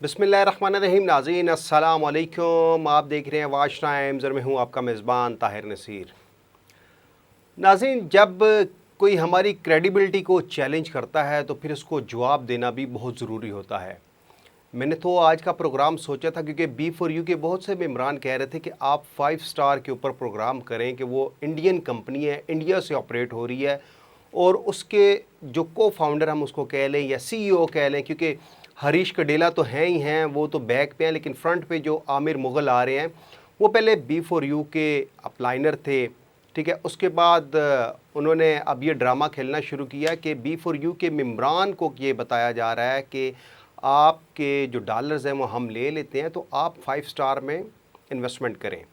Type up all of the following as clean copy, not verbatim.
बिस्मिल्लाहिर्रहमानिर्रहीम। नाज़रीन अस्सलाम वालेकुम। आप देख रहे हैं वाच टाइम्स और मैं हूँ आपका मेज़बान ताहिर नसीर। नाज़रीन, जब कोई हमारी क्रेडिबिलिटी को चैलेंज करता है तो फिर उसको जवाब देना भी बहुत ज़रूरी होता है। मैंने तो आज का प्रोग्राम सोचा था क्योंकि B4U के बहुत से मेम्बरान कह रहे थे कि आप 5 स्टार के ऊपर प्रोग्राम करें कि वो इंडियन कंपनी है, इंडिया से ऑपरेट हो रही है और उसके जो को फाउंडर हम उसको कह लें या CEO कह लें, क्योंकि हरीश कडेला तो हैं ही हैं, वो तो बैक पे हैं, लेकिन फ्रंट पे जो आमिर मुग़ल आ रहे हैं वो पहले B4U के अपलाइनर थे। ठीक है, उसके बाद उन्होंने अब ये ड्रामा खेलना शुरू किया कि B4U के मेम्बरान को ये बताया जा रहा है कि आपके जो डॉलर्स हैं वो हम ले लेते हैं, तो आप 5 स्टार में इन्वेस्टमेंट करें।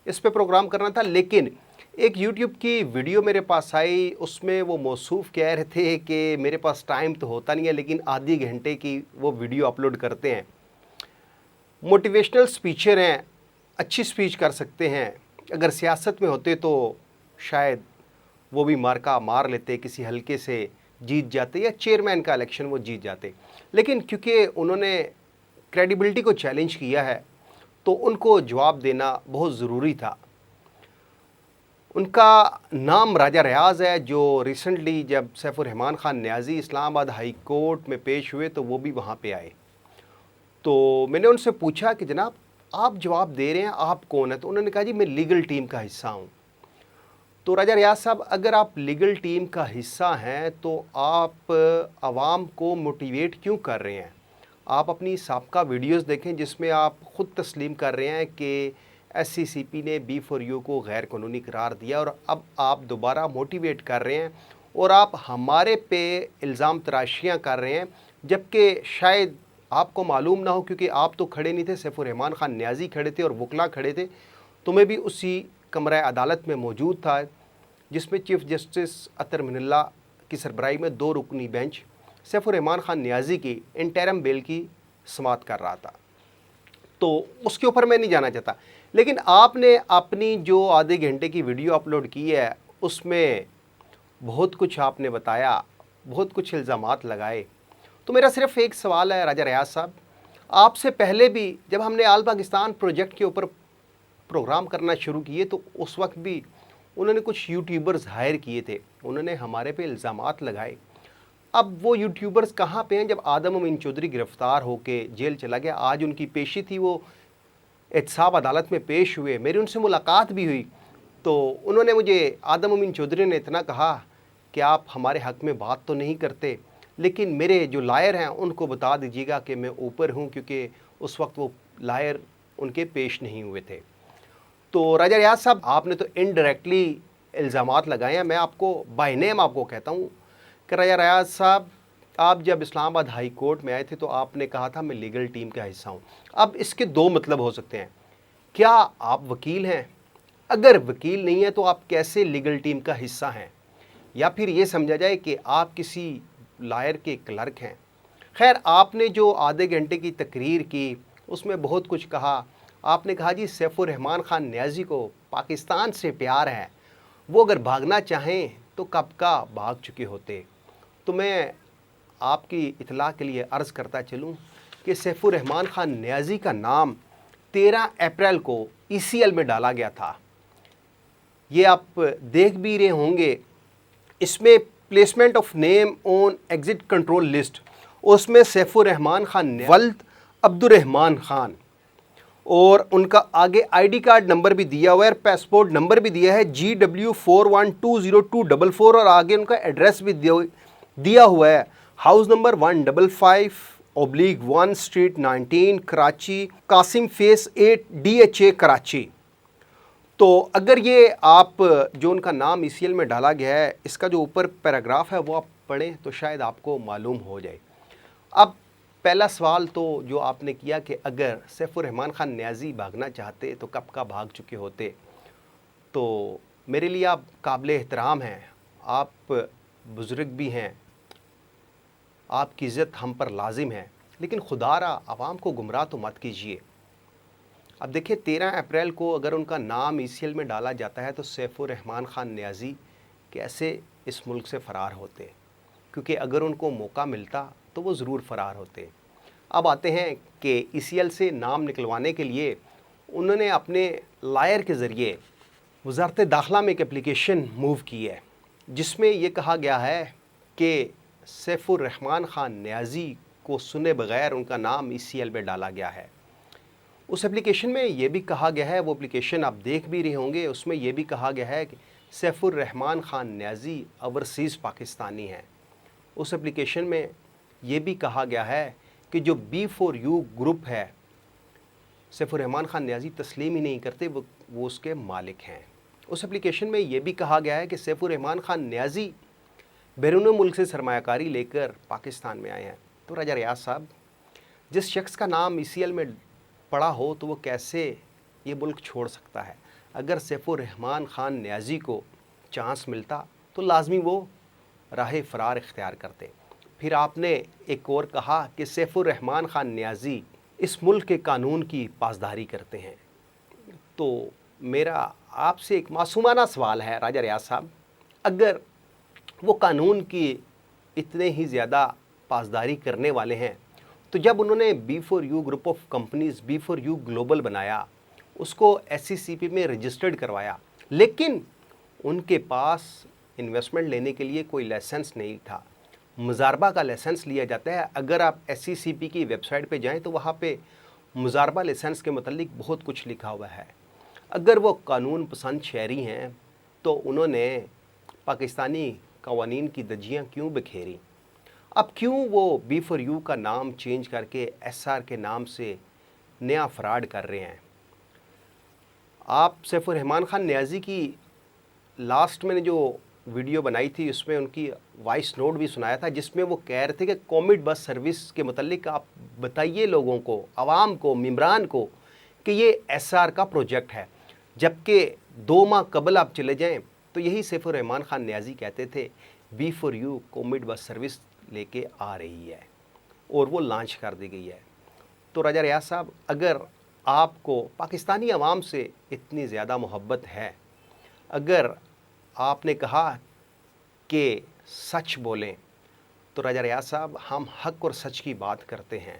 इस पे प्रोग्राम करना था, लेकिन एक YouTube की वीडियो मेरे पास आई, उसमें वो मौसूफ़ कह रहे थे कि मेरे पास टाइम तो होता नहीं है लेकिन आधी घंटे की वो वीडियो अपलोड करते हैं। मोटिवेशनल स्पीचर हैं, अच्छी स्पीच कर सकते हैं, अगर सियासत में होते तो शायद वो भी मार्का मार लेते, किसी हल्के से जीत जाते या चेयरमैन का इलेक्शन वो जीत जाते। लेकिन क्योंकि उन्होंने क्रेडिबिलिटी को चैलेंज किया है तो उनको जवाब देना बहुत ज़रूरी था। उनका नाम राजा रियाज़ है, जो रिसेंटली जब सैफुर्रहमान ख़ान नियाज़ी इस्लामाबाद हाई कोर्ट में पेश हुए तो वो भी वहाँ पे आए। तो मैंने उनसे पूछा कि जनाब आप जवाब दे रहे हैं, आप कौन हैं? तो उन्होंने कहा जी मैं लीगल टीम का हिस्सा हूँ। तो राजा रियाज़ साहब, अगर आप लीगल टीम का हिस्सा हैं तो आप आवाम को मोटिवेट क्यों कर रहे हैं? आप अपनी साबका वीडियोस देखें जिसमें आप ख़ुद तस्लीम कर रहे हैं कि SCCP ने B4U को गैर कानूनी करार दिया और अब आप दोबारा मोटिवेट कर रहे हैं और आप हमारे पे इल्ज़ाम तराशियाँ कर रहे हैं, जबकि शायद आपको मालूम ना हो क्योंकि आप तो खड़े नहीं थे, सैफुर्रहमान ख़ान नियाज़ी खड़े थे और वकला खड़े थे। तो मैं भी उसी कमरा अदालत में मौजूद था जिसमें चीफ़ जस्टिस अतर मिनल्ला की सरबराही में 2 रुकनी बेंच सैफुर्रहमान ख़ान नियाज़ी की इंटरम बेल की समाअत कर रहा था। तो उसके ऊपर मैं नहीं जाना चाहता, लेकिन आपने अपनी जो आधे घंटे की वीडियो अपलोड की है उसमें बहुत कुछ आपने बताया, बहुत कुछ इल्ज़ामात लगाए। तो मेरा सिर्फ़ एक सवाल है राजा रियाज़ साहब, आपसे पहले भी जब हमने आल पाकिस्तान प्रोजेक्ट के ऊपर प्रोग्राम करना शुरू किए तो उस वक्त भी उन्होंने कुछ यूट्यूबर्स हायर किए थे, उन्होंने हमारे पे इल्ज़ामात लगाए। अब वो यूट्यूबर्स कहाँ पे हैं जब आदम अमीन चौधरी गिरफ़्तार होके जेल चला गया? आज उनकी पेशी थी, वो एहतसाब अदालत में पेश हुए, मेरी उनसे मुलाकात भी हुई। तो उन्होंने मुझे, आदम अमीन चौधरी ने इतना कहा कि आप हमारे हक़ में बात तो नहीं करते, लेकिन मेरे जो लायर हैं उनको बता दीजिएगा कि मैं ऊपर हूँ, क्योंकि उस वक्त वो लायर उनके पेश नहीं हुए थे। तो राजा रियाज़ साहब, आपने तो इनडायरेक्टली इल्ज़ामात लगाए हैं, मैं आपको बाय नेम आपको कहता हूँ कि राजा रियाज़ साहब, आप जब इस्लामाबाद हाई कोर्ट में आए थे तो आपने कहा था मैं लीगल टीम का हिस्सा हूँ। अब इसके 2 मतलब हो सकते हैं, क्या आप वकील हैं? अगर वकील नहीं है तो आप कैसे लीगल टीम का हिस्सा हैं? या फिर ये समझा जाए कि आप किसी लायर के क्लर्क हैं। खैर, आपने जो आधे घंटे की तकरीर की उसमें बहुत कुछ कहा। आपने कहा जी सैफुर्रहमान ख़ान नियाज़ी को पाकिस्तान से प्यार है, वो अगर भागना चाहें तो कब का भाग चुके होते। तो मैं आपकी इत्तला के लिए अर्ज़ करता चलूँ कि सैफुर्रहमान ख़ान नियाज़ी का नाम 13 अप्रैल को ECL में डाला गया था। ये आप देख भी रहे होंगे, इसमें placement of name on exit control list, उसमें सैफुर्रहमान ख़ान वल्द अब्दुर्रहमान ख़ान और उनका आगे ID कार्ड नंबर भी दिया हुआ है, पासपोर्ट नंबर भी दिया है GW41202444 और आगे उनका एड्रेस भी दिया हुआ है, house number 155/1 street 19 Karachi, Qasim phase 8 DHA Karachi. तो अगर ये आप जो उनका नाम ECL में डाला गया है, इसका जो ऊपर पैराग्राफ है वो आप पढ़ें तो शायद आपको मालूम हो जाए। अब पहला सवाल तो जो आपने किया कि अगर सैफुर्रहमान ख़ान नियाज़ी भागना चाहते तो कब का भाग चुके होते, तो मेरे लिए आप काबिल एहतराम हैं, आप बुज़ुर्ग भी हैं, आपकी इज़्ज़त हम पर लाजिम है, लेकिन खुदारा आवाम को गुमराह तो मत कीजिए। अब देखिए 13 अप्रैल को अगर उनका नाम ECL में डाला जाता है तो सैफुर्रहमान ख़ान नियाज़ी कैसे इस मुल्क से फ़रार होते, क्योंकि अगर उनको मौका मिलता तो वो ज़रूर फ़रार होते। अब आते हैं कि ECL से नाम निकलवाने के लिए उन्होंने अपने लायर के ज़रिए वज़ारत दाखिला में एक एप्लीकेशन मूव की है, जिसमें ये कहा गया है कि सैफुर रहमान ख़ान न्याज़ी को सुने बगैर उनका नाम ECL में डाला गया है। उस एप्लीकेशन में ये भी कहा गया है, वो एप्लीकेशन आप देख भी रहे होंगे, उसमें ये भी कहा गया है कि सैफुर रहमान ख़ान न्याज़ी ओवरसीज़ पाकिस्तानी हैं। उस एप्लीकेशन में ये भी कहा गया है कि जो B4U ग्रुप है, सैफुर रहमान ख़ान न्याज़ी तस्लीम ही नहीं करते, वो उसके मालिक हैं। उस एप्लीकेशन में ये भी कहा गया है कि सैफुर रहमान ख़ान न्याज़ी बैरून मुल्क से सरमायाकारी लेकर पाकिस्तान में आए हैं। तो राजा रियाज साहब, जिस शख्स का नाम ECL में पड़ा हो तो वो कैसे ये मुल्क छोड़ सकता है? अगर सैफुर रहमान ख़ान न्याज़ी को चांस मिलता तो लाजमी वो राह फ़रार इख्तियार करते। फिर आपने एक और कहा कि सैफुर रहमान ख़ान न्याज़ी इस मुल्क के कानून की पासदारी करते हैं। तो मेरा आपसे एक मासूमाना सवाल है राजा रियाज साहब, अगर वो कानून की इतने ही ज़्यादा पासदारी करने वाले हैं तो जब उन्होंने B4U group of companies B4U global बनाया, उसको SCCP में रजिस्टर्ड करवाया, लेकिन उनके पास इन्वेस्टमेंट लेने के लिए कोई लाइसेंस नहीं था। मुजारबा का लाइसेंस लिया जाता है। अगर आप SCCP की वेबसाइट पे जाएं तो वहाँ पे मुजारबा लाइसेंस के मतलब बहुत कुछ लिखा हुआ है। अगर वो कानून पसंद शहरी हैं तो उन्होंने पाकिस्तानी कवानीन की धज्जियाँ क्यों बिखेरी? अब क्यों वो B4U का नाम चेंज करके SR के नाम से नया फ्रॉड कर रहे हैं? आप सैफुर रहमान ख़ान न्याज़ी की लास्ट मैंने जो वीडियो बनाई थी उसमें उनकी वॉइस नोट भी सुनाया था, जिसमें वो कह रहे थे कि कॉमिट बस सर्विस के मतलब आप बताइए लोगों को, आवाम को, मेम्बरान को कि ये SR का प्रोजेक्ट है। जबकि 2 माह कबल आप चले जाएं तो यही सैफुर रहमान ख़ान न्याज़ी कहते थे B4U कॉमिट बस सर्विस लेके आ रही है और वो लॉन्च कर दी गई है। तो राजा रियाज साहब, अगर आपको पाकिस्तानी अवाम से इतनी ज़्यादा मोहब्बत है, अगर आपने कहा कि सच बोलें, तो राजा रियाज साहब हम हक़ और सच की बात करते हैं।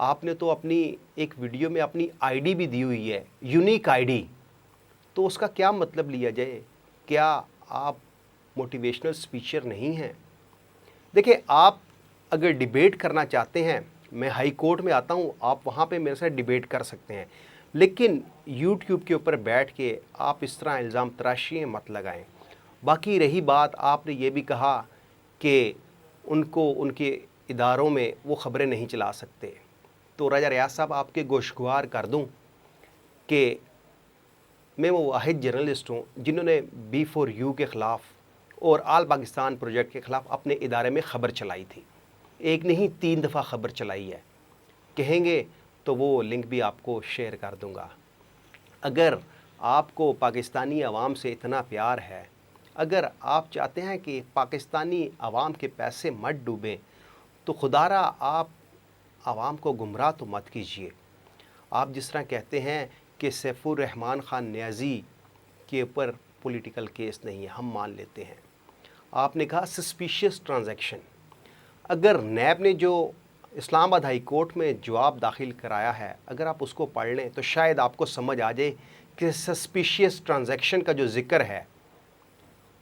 आपने तो अपनी एक वीडियो में अपनी ID भी दी हुई है, यूनिक ID, तो उसका क्या मतलब लिया जाए? क्या आप मोटिवेशनल स्पीकर नहीं हैं? देखिए, आप अगर डिबेट करना चाहते हैं, मैं हाई कोर्ट में आता हूँ, आप वहाँ पे मेरे साथ डिबेट कर सकते हैं, लेकिन YouTube के ऊपर बैठ के आप इस तरह इल्ज़ाम तराशियाँ मत लगाएं। बाकी रही बात, आपने ये भी कहा कि उनको उनके इदारों में वो ख़बरें नहीं चला सकते, तो राजा रियाज साहब आपके गोशगुआर कर दूँ कि मैं वो वाहिद जर्नलिस्ट हूँ जिन्होंने B4U के ख़िलाफ़ और आल पाकिस्तान प्रोजेक्ट के ख़िलाफ़ अपने इदारे में ख़बर चलाई थी। एक नहीं 3 दफ़ा ख़बर चलाई है। कहेंगे तो वो लिंक भी आपको शेयर कर दूँगा। अगर आपको पाकिस्तानी अवाम से इतना प्यार है, अगर आप चाहते हैं कि पाकिस्तानी अवाम के पैसे मत डूबें, तो खुदारा आप आवाम को गुमराह तो मत कीजिए। आप जिस तरह कहते हैं कि सैफुर रहमान ख़ान न्याज़ी के ऊपर पॉलिटिकल केस नहीं है, हम मान लेते हैं। आपने कहा सस्पिशियस ट्रांजैक्शन, अगर नैब ने जो इस्लामाबाद हाई कोर्ट में जवाब दाखिल कराया है, अगर आप उसको पढ़ लें तो शायद आपको समझ आ जाए कि सस्पिशियस ट्रांजैक्शन का जो ज़िक्र है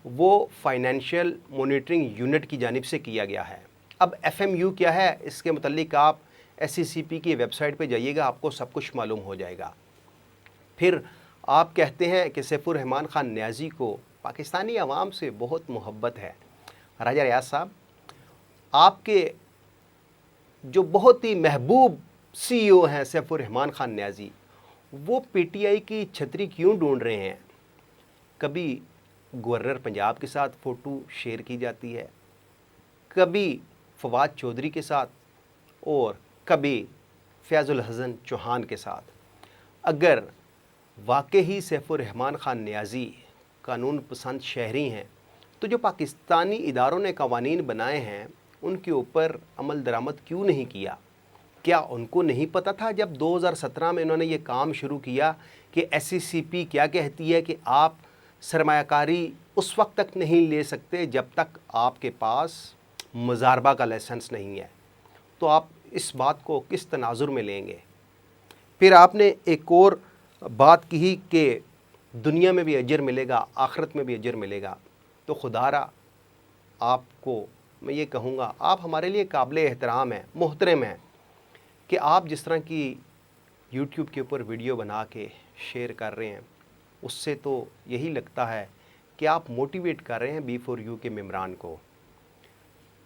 वो फाइनेंशियल मॉनिटरिंग यूनिट की जानिब से किया गया है। अब FMU क्या है, इसके मतलब आप SCCP की वेबसाइट पे जाइएगा, आपको सब कुछ मालूम हो जाएगा। फिर आप कहते हैं कि सैफुर रहमान ख़ान न्याज़ी को पाकिस्तानी अवाम से बहुत मोहब्बत है। राजा रियाज साहब, आपके जो बहुत ही महबूब CEO हैं सैफुर रहमान ख़ान न्याज़ी, वो PTI की छतरी क्यों ढूंढ रहे हैं? कभी गवर्नर पंजाब के साथ फ़ोटो शेयर की जाती है, कभी फवाद चौधरी के साथ और कभी फैज़ुल हसन चौहान के साथ। अगर वाकई सैफुर रहमान ख़ान न्याज़ी कानून पसंद शहरी हैं तो जो पाकिस्तानी इदारों ने कवानीन बनाए हैं उनके ऊपर अमल दरामद क्यों नहीं किया? क्या उनको नहीं पता था जब 2017 में इन्होंने ये काम शुरू किया कि SCCP क्या कहती है कि आप सरमायाकारी उस वक्त तक नहीं ले सकते जब तक आपके पास मुजारबा का लाइसेंस नहीं है? तो आप इस बात को किस तनाजुर में लेंगे। फिर आपने एक और बात कही कि दुनिया में भी अजर मिलेगा, आखिरत में भी अजर मिलेगा। तो खुदारा आपको मैं ये कहूँगा, आप हमारे लिए काबिल एहतराम हैं, मोहतरम हैं कि आप जिस तरह की यूट्यूब के ऊपर वीडियो बना के शेयर कर रहे हैं, उससे तो यही लगता है कि आप मोटिवेट कर रहे हैं B4U के मेम्बरान को।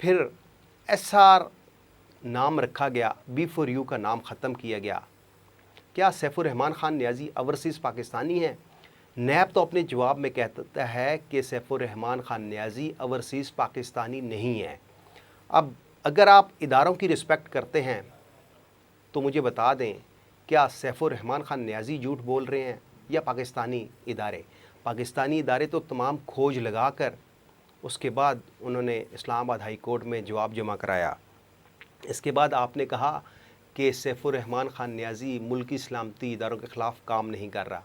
फिर SR नाम रखा गया, B4U का नाम ख़त्म किया गया। क्या सैफुर रहमान ख़ान नियाज़ी ओवरसीज़ पाकिस्तानी हैं? नैब तो अपने जवाब में कहता है कि सैफुर रहमान ख़ान नियाज़ी ओवरसीज़ पाकिस्तानी नहीं है। अब अगर आप इदारों की रिस्पेक्ट करते हैं तो मुझे बता दें, क्या सैफुर रहमान ख़ान नियाज़ी झूठ बोल रहे हैं या पाकिस्तानी इदारे? पाकिस्तानी इदारे तो तमाम खोज लगा कर उसके बाद उन्होंने इस्लामाबाद हाई कोर्ट में जवाब जमा कराया। इसके बाद आपने कहा कि सैफुर रहमान ख़ान नियाज़ी मुल्की सलामती इदारों के ख़िलाफ़ काम नहीं कर रहा।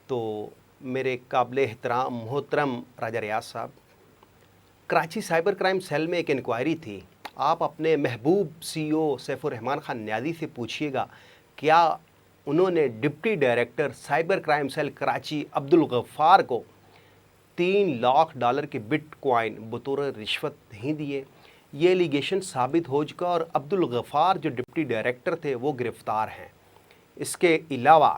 तो मेरे काबिल एहतराम मोहतरम राजा रियाज साहब, कराची साइबर क्राइम सेल में एक इंक्वायरी थी। आप अपने महबूब CEO सैफुर रहमान ख़ान नियाज़ी से पूछिएगा, क्या उन्होंने deputy director cyber crime cell Karachi Abdul Ghaffar को $3 लाख के बिटकॉइन बतौर रिश्वत नहीं दिए? ये एलिगेशन साबित हो चुका और अब्दुल गफ़ार जो डिप्टी डायरेक्टर थे वो गिरफ़्तार हैं। इसके अलावा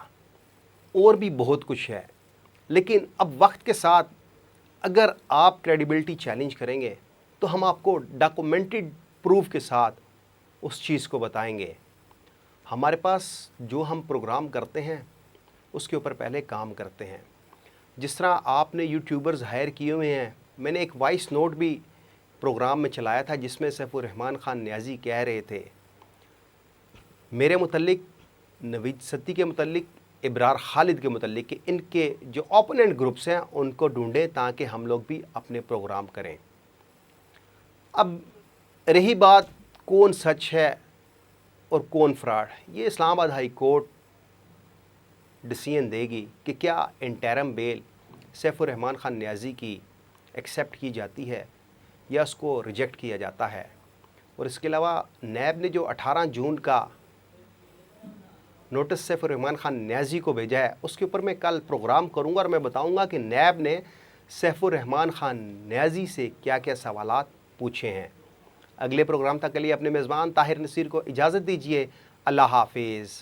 और भी बहुत कुछ है, लेकिन अब वक्त के साथ अगर आप क्रेडिबिलिटी चैलेंज करेंगे तो हम आपको डॉक्यूमेंटेड प्रूफ के साथ उस चीज़ को बताएंगे। हमारे पास जो हम प्रोग्राम करते हैं उसके ऊपर पहले काम करते हैं। जिस तरह आपने यूट्यूबर्स हायर किए हुए हैं, मैंने एक वॉइस नोट भी प्रोग्राम में चलाया था जिसमें सैफुर रहमान ख़ान नियाज़ी कह रहे थे मेरे मुतल्लिक, नवीद सत्ती के मुतल्लिक, इब्रार खालिद के मुतल्लिक कि इनके जो ओपोनेंट ग्रुप्स हैं उनको ढूंढें ताकि हम लोग भी अपने प्रोग्राम करें। अब रही बात कौन सच है और कौन फ्रॉड, ये इस्लामाबाद हाई कोर्ट डिसीजन देगी कि क्या इंटरम बेल सैफुर रहमान ख़ान नियाज़ी की एक्सेप्ट की जाती है या उसको रिजेक्ट किया जाता है। और इसके अलावा नैब ने जो 18 जून का नोटिस सैफुर रहमान ख़ान नियाज़ी को भेजा है उसके ऊपर मैं कल प्रोग्राम करूंगा और मैं बताऊंगा कि नैब ने सैफुर रहमान ख़ान नियाज़ी से क्या क्या सवालात पूछे हैं। अगले प्रोग्राम तक के लिए अपने मेज़बान ताहिर नसीर को इजाज़त दीजिए। अल्लाह हाफिज़।